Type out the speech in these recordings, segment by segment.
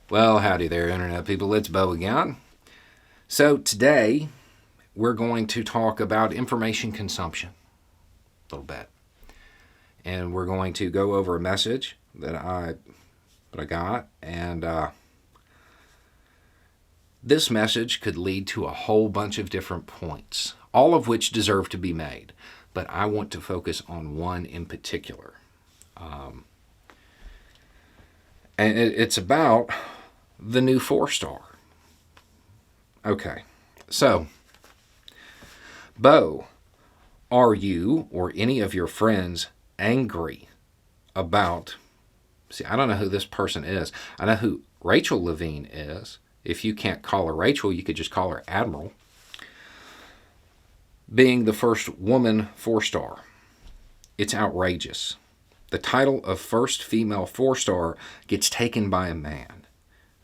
Well, howdy there, Internet people. It's Bo again. So, today we're going to talk about information consumption a little bit. And we're going to go over a message that I got. And this message could lead to a whole bunch of different points, all of which deserve to be made. But I want to focus on one in particular. And it's about the new 4-star. Okay, so, Bo, are you or any of your friends angry about... See, I don't know who this person is. I know who Rachel Levine is. If you can't call her Rachel, you could just call her Admiral. Being the first woman 4-star. It's outrageous. The title of first female 4-star gets taken by a man.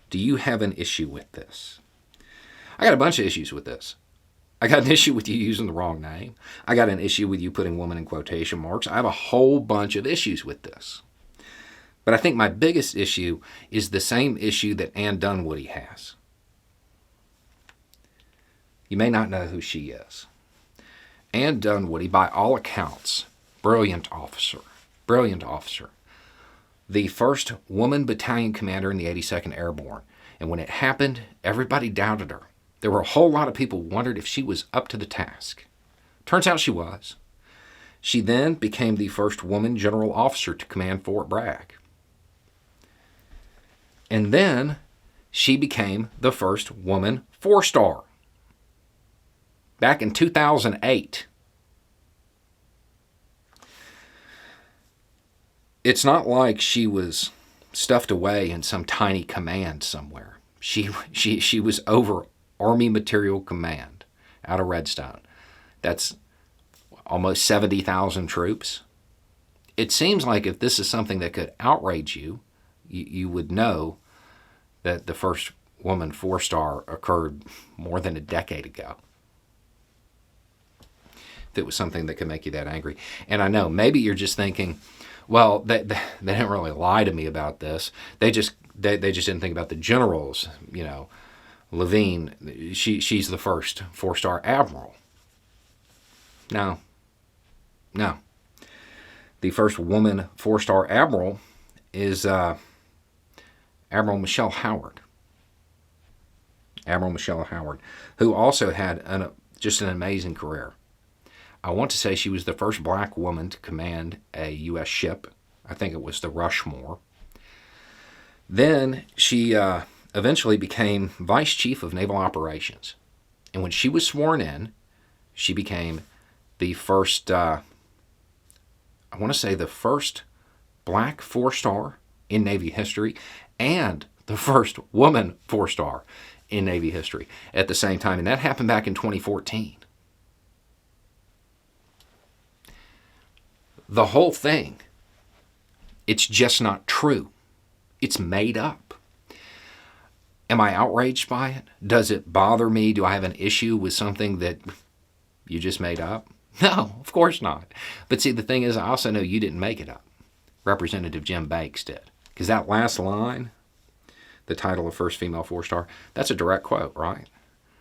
Do you have an issue with this? I got a bunch of issues with this. I got an issue with you using the wrong name. I got an issue with you putting woman in quotation marks. I have a whole bunch of issues with this. But I think my biggest issue is the same issue that Ann Dunwoody has. You may not know who she is. Ann Dunwoody, by all accounts, brilliant officer. The first woman battalion commander in the 82nd Airborne. And when it happened, everybody doubted her. There were a whole lot of people who wondered if she was up to the task. Turns out she was. She then became the first woman general officer to command Fort Bragg. And then she became the first woman 4-star. Back in 2008. It's not like she was stuffed away in some tiny command somewhere. She was over Army Material Command out of Redstone. That's almost 70,000 troops. It seems like if this is something that could outrage you, you would know that the first woman 4-star occurred more than a decade ago. If it was something that could make you that angry. And I know, maybe you're just thinking, well, they didn't really lie to me about this. They just didn't think about the generals, you know. Levine, she's the first 4-star admiral. No. The first woman 4-star admiral is Admiral Michelle Howard. Admiral Michelle Howard, who also had just an amazing career. I want to say she was the first black woman to command a U.S. ship. I think it was the Rushmore. Then she eventually became Vice Chief of Naval Operations. And when she was sworn in, she became the first, I want to say the first black 4-star in Navy history and the first woman 4-star in Navy history at the same time. And that happened back in 2014. The whole thing, it's just not true. It's made up. Am I outraged by it? Does it bother me? Do I have an issue with something that you just made up? No, of course not. But see, the thing is, I also know you didn't make it up. Representative Jim Bakes did. Because that last line, the title of first female 4-star, that's a direct quote, right?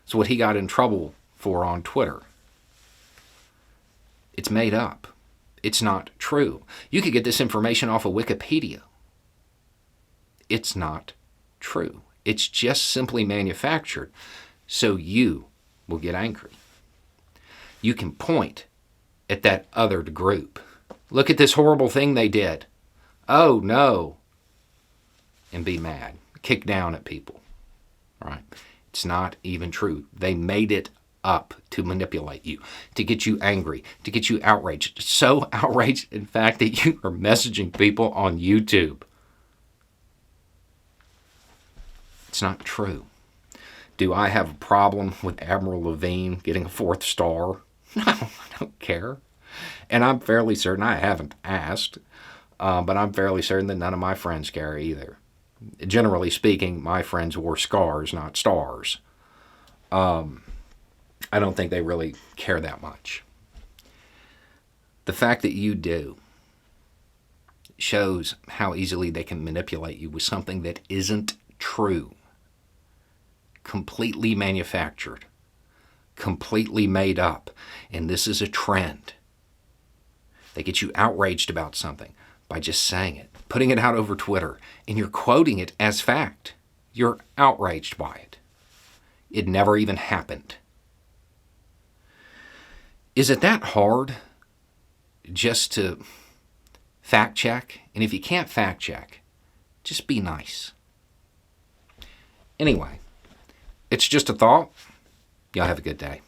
It's what he got in trouble for on Twitter. It's made up. It's not true. You could get this information off of Wikipedia. It's not true. It's just simply manufactured so you will get angry. You can point at that othered group. Look at this horrible thing they did. Oh, no. And be mad. Kick down at people. Right? It's not even true. They made it up to manipulate you, to get you angry, to get you outraged. So outraged, in fact, that you are messaging people on YouTube. It's not true. Do I have a problem with Admiral Levine getting a 4th star? No, I don't care. And I'm fairly certain, I haven't asked, but I'm fairly certain that none of my friends care either. Generally speaking, my friends wore scars, not stars. I don't think they really care that much. The fact that you do shows how easily they can manipulate you with something that isn't true. Completely manufactured. Completely made up. And this is a trend. They get you outraged about something by just saying it, putting it out over Twitter, and you're quoting it as fact. You're outraged by it. It never even happened. Is it that hard just to fact check? And if you can't fact check, just be nice. Anyway, it's just a thought. Y'all have a good day.